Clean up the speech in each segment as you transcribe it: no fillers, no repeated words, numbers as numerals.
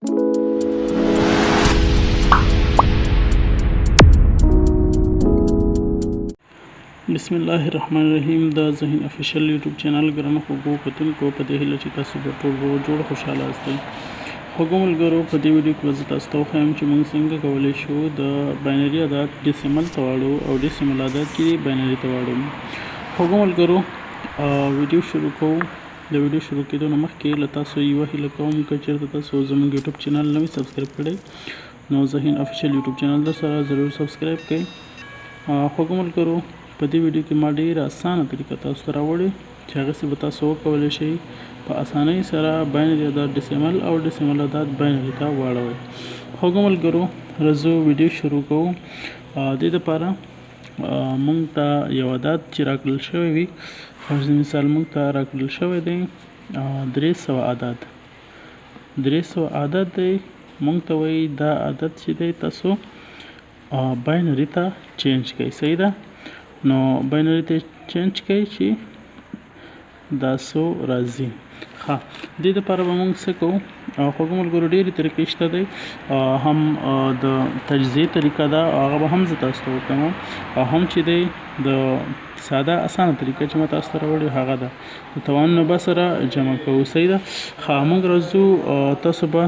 بسم الله الرحمن الرحیم. دا ذهین افیشل یوټیوب چینل ګرانو خوږو کتونکو په دې هیله چې تاسو به ټول جوړ خوشحاله اوسئ. خوږو ملګرو، په دې ویډیو کې زه تاسو ته وښیم چې موږ څنګه کولی شو د باینري عدد ډیسیمل ته واړو او ډیسیمل عدد چې باینري ته واړو. خوږو ملګرو، ویډیو شروع کوو. د ویډیو شروع کېدو نه مخکې له تاسو یوه هیله کوم که چېرته تاسو زموږ یوټیوب چینل نه وي سبسکرایب کړی نو ذهین افیشل یوټیوب چینل در سره ضرور سبسکرایب کړئ. خوږو ملګرو، په دې ویډیو کې ما ډېره اسانه طریقه تاسو ته راوړې چې هغسې به تاسو وکولی شئ په اسانۍ سره باینري عدد ډیسیمل او ډیسیمل عدد باینري ته واړوئ. خوږو ملګرو، راځو ویډیو شروع کوو. دې دپاره موږ ته یو عدد چې راکړل شوی وي، فرض مثال موږ ته راکړل شوی دی 300 عدد. 300 عدد دی. موږ ته وایي دا عدد چې دی تاسو باینري ته چینج کوئ. صحیح ده؟ نو باینري ته چینج کوئ چې دا څو راځي. ښه، دې دپاره به موږ څه کوو؟ خوږو ملګرو، ډېرې طریقې شته دی. هم د تجزیې طریقه ده، هغه به هم زه تاسو ته وکړم، او هم چې دی د ساده اسانه طریقه چې ما تاسو ته راوړې هغه ده د توانونه به سره جمع کوو. صحیح ده؟ ښه، موږ راځو. تاسو به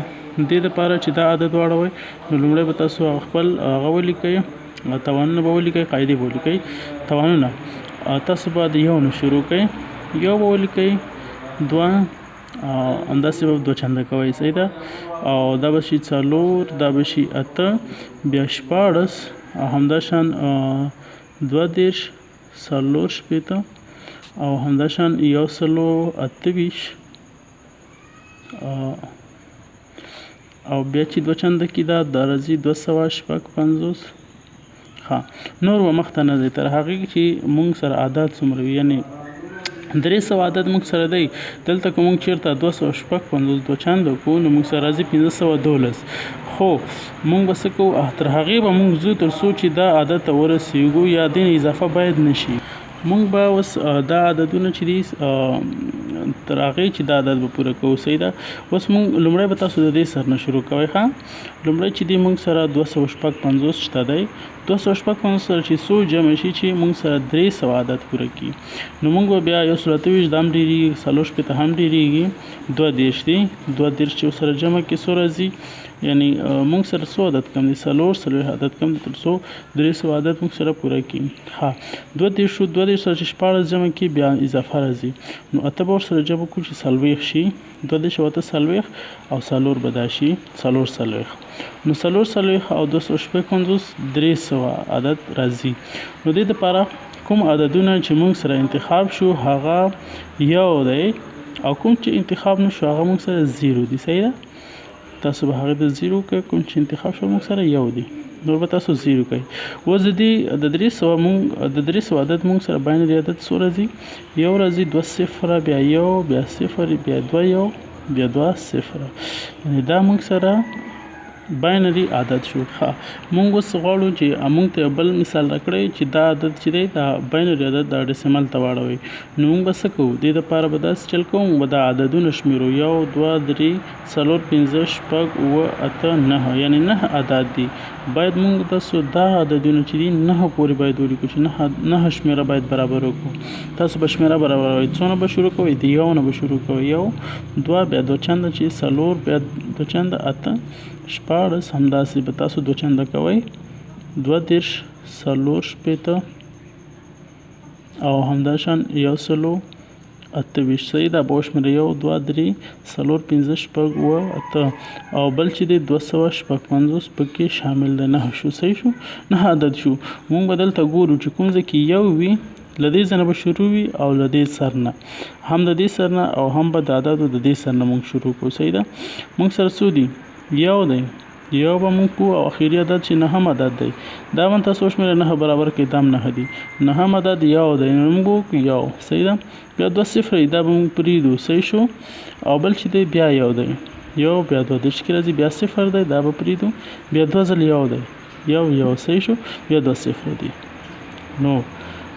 دې دپاره چې دا عدد واړوئ نو لومړی به تاسو خپل هغه ولیکئ، توانونه به ولیکئ، قاعدې به ولیکئ. توانونه تاسو به د یو نه شروع کئ، یو به ولیکئ، دوه، همداسې به دوه چنده کوئ. صحیح ده؟ او دا به شي 4، دا به شي 8، بیا 14، او همداشان 32، 40، او همداشان 128، او بیا چې دوه چنده کې دا راځي 256. ښه، نور به مخته نه دی تر هغې چې موږ سره عدد څومره وي، یعنې 300 عدد موږ سره دی. دلته که موږ چېرته 256 دوه چنده کوو نو موږ سره راځي 512. خو موږ به څه کوو؟ تر هغې به موږ ځو تر څو چې دا عدد ته ورسېږو، یا دې نه اضافه باید نه شي. موږ به اوس دا عددونه چې دي تر هغې چې دا عدد به پوره کوو. صحیح ده؟ اوس موږ لومړی به تاسو د دې سر نه شروع کوئ. ښه، لومړی چې دی موږ سره 256 شته دی. 256 سره چې څو جمع شي چې موږ سره 300 عدد پوره کړي نو موږ به بیا 128 دا هم ډېرېږي، 40 هم ډېرېږي، 32 دی. 32 چې ورسره جمع کې څو راځي، یعنې موږ سره څو عدد کم دی؟ 40 عدد کم دی تر څو 300 عدد موږ سره پوره کړي. ښه، 32 سره چې 14 جمع کې بیا اضافه راځي نو 8 به ورسره جمع کړو چې 40 شي. 32 او 8 40، او 4 به دا شي 440. نو 440 او 256 300 عدد راځي. نو دې دپاره کوم عددونه چې موږ سره انتخاب شو هغه یو دی، او کوم چې انتخاب نه شو هغه موږ سره 0 دی. صحیح ده؟ تاسو به هغه د 0 کوئ، کوم چې انتخاب شو موږ سره یو دی، نور به تاسو 0 کوئ. اوس د 300 عدد موږ سره باینري عدد څو راځي؟ یو راځي، 2 صفره، بیا 1، بیا 0، بیا 2 1، بیا 2 0. یعنې دا موږ سره باینري عدد شو. ښه، موږ اوس غواړو چې موږ ته بل مثال راکړی چې دا عدد چې دی دا باینري عدد دا ډیسیمل ته واړوئ. نو موږ به څه کوو؟ دې دپاره به داسې چل کوو، موږ به دا عددونه شمېرو: 1 2 3 4 5 6 7 8 9، یعنې 9 عدد دي. باید موږ تاسو دا عددونه چې دي 9 پورې باید ولیکو چې 9 شمېره باید برابر وکړو. تاسو به شمېره برابروئ. څونه به شروع کوئ؟ د یو نه به شروع کوئ. 1 2، بیا دوه چنده چې 4، بیا دوه چنده 8 14، همداسې به تاسو دوه چنده کوئ 32 40 او همداشان 128. صحیح ده؟ به وشمېرئ 1 2 3 4 5 6 7 8، او بل چې دی 256 پکې شامل دی. 9 شو. صحیح شو؟ 9 عدد شو. موږ به دلته ګورو چې کوم ځای کې یو وي له دې ځای نه به شروع وي، او له دې سر نه هم د دې سر نه، او هم به د عددو د دې سر نه موږ شروع کوو. صحیح ده؟ موږ سره څو دي؟ یو دی، یو به موږ کوو، او اخري عدد چې 9 عدد دی دا به تاسو وشمېرئ 9 برابر کړئ، دا هم 9 دی. 9 عدد یو دی نو موږ وکړو یو. صحیح ده؟ بیا 2 صفر دا به موږ پرېږدو. صحیح شو؟ او بل چې دی بیا یو دی، یو، بیا 32 کې راځي، بیا صفر دی دا به پرېږدو، بیا 2 ځل یو دی، یو. صحیح شو؟ بیا 2 صفر دی. نو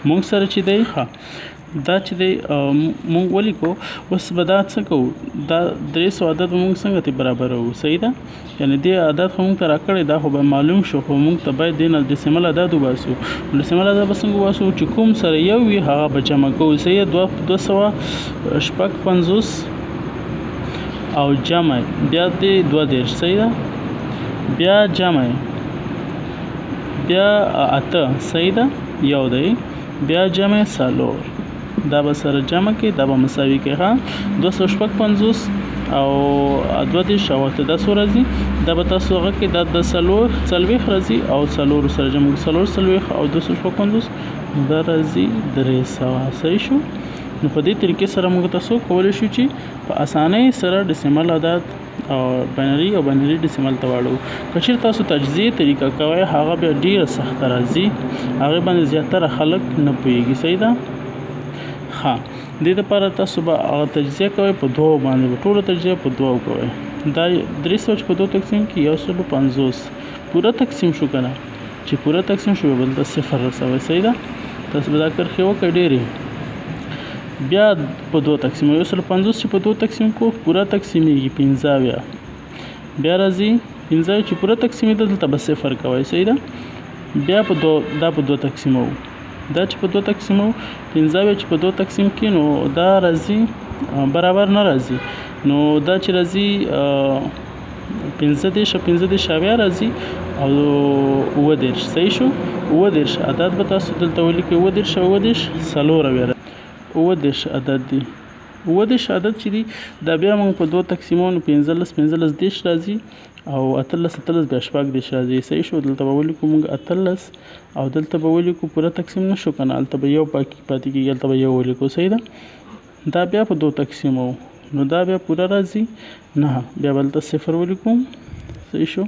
موږ سره چې دی، ښه، دا چې دی مونږ ولیکو. اوس به دا څه کوو، دا 300 عدد مونږ څنګه ته برابروو؟ صحیح ده، یعنی دې عدد خو مونږ ته راکړی دا خو به معلوم شو، خو مونږ ته باید دې نه ډیسیمل عدد وباسو. ډیسیمل عدد به څنګه وباسو چې کوم سره یو وي هغه به جمع کوو. صحیح ده، 250 او جمع بیا دې 22. صحیح ده، بیا جمع بیا 8. صحیح ده، یو دی، بیا جمع 4. دا به سره جمع کې دا به مساوي کې ها 255 او 22 او 8 دا څو راځي؟ دا به تاسو هغه کې دا د 40 راځي او 4 سره جمع 40 او 255 دا راځي 300. صحیح شو. نو په دې طریقې سره موږ تاسو کولی شو چې په اسانۍ سره ډیسیمل عدد او بینري ډیسیمل ته واړو. که چېرې تاسو تجزیې طریقه کوئ هغه بیا ډېره سخته راځي، هغې باندې زیاتره خلک نه پوهېږي. صحیح ده. ها دې لپاره تاسو به هغه تجزیه کوئ په 2 باندې، ټوله تجزیه په 2 کوئ. دا 300 چې په 2 تقسیم کې 150 پوره تقسیم شو که نه، چې پوره تقسیم شو بل ته 0 رسوئ. صحیح ده، تاسو به دا کرښې وکړئ ډېرې. بیا په 2 تقسیم 150 چې په 2 تقسیم کو پوره تقسیمیږي 15. بیا راځي 15 چې پوره تقسیمېده دلته به 0 کوئ. صحیح ده، بیا په 2 دا په 2 تقسیمو، دا چې په 2 تقسیمو 15 چې په 2 تقسیم کې نو دا راځي برابر نه راځي، نو دا چې راځي 15 بیا راځي او 29. صحیح شو. 29 عدد به تاسو دلته ولیکئ، 29 4 29 عدد دی. 29 عدد چې دی دا بیا موږ په 2 تقسیمو 15 10 راځي او 18 بیا 14 راځي. صحیح شو. دلته به ولیکو موږ 18 او دلته به ولیکو پوره تقسیم نشو کنه، هلته به یو پاتې کېږي، هلته به یو ولیکو. صحیح ده. دا بیا په 2 تقسیمو نو دا بیا پوره راځي 9، بیا به هلته 0 ولیکو. صحیح شو.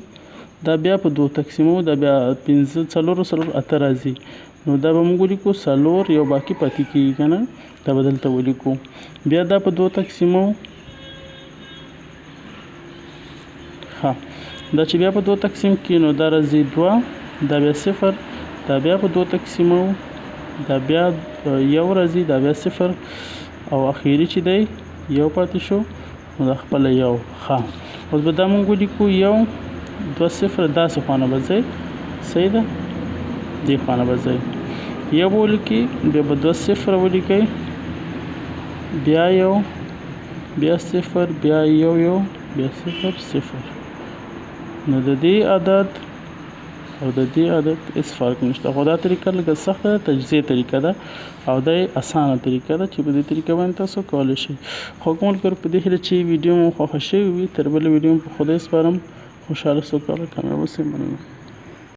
دا بیا په 2 تقسیمو دا بیا 4 8 راځي، نو دا به موږ ولیکو 4 یو باقي پاتې کېږي که نه، دا به دلته ولیکو. بیا دا په 2 تقسیمو ها دا چې بیا په 2 تقسیم کې نو دا راځي 2، دا بیا 0، دا بیا په 2 تقسیمو دا بیا 1 راځي، دا بیا 0 او اخیری چې دی 1 پاتې شو نو دا خپله 1. ښه اوس به دا مونږ ولیکو 1 2 0 داسې خوا نه به ځئ. صحیح ده، دې خوا نه به ځئ. 1 به ولیکئ، بیا به 2 0 ولیکئ، بیا 1 بیا 0 بیا 1 بیا 0 0. نو د دې عدد او د دې عدد هیڅ فرق نشته، خو دا طریقه لږه سخته ده، تجزیه طریقه ده او دا اسانه طریقه ده چې په دې طریقه باندې تاسو کولی شئ. خو کوم ملګرو په دې هیله چې ویډیو مو خوښه شوې وي، تر بله ویډیو په خدای سپارم. خوشحاله سوکاله کامیاب اوسئ. مننه.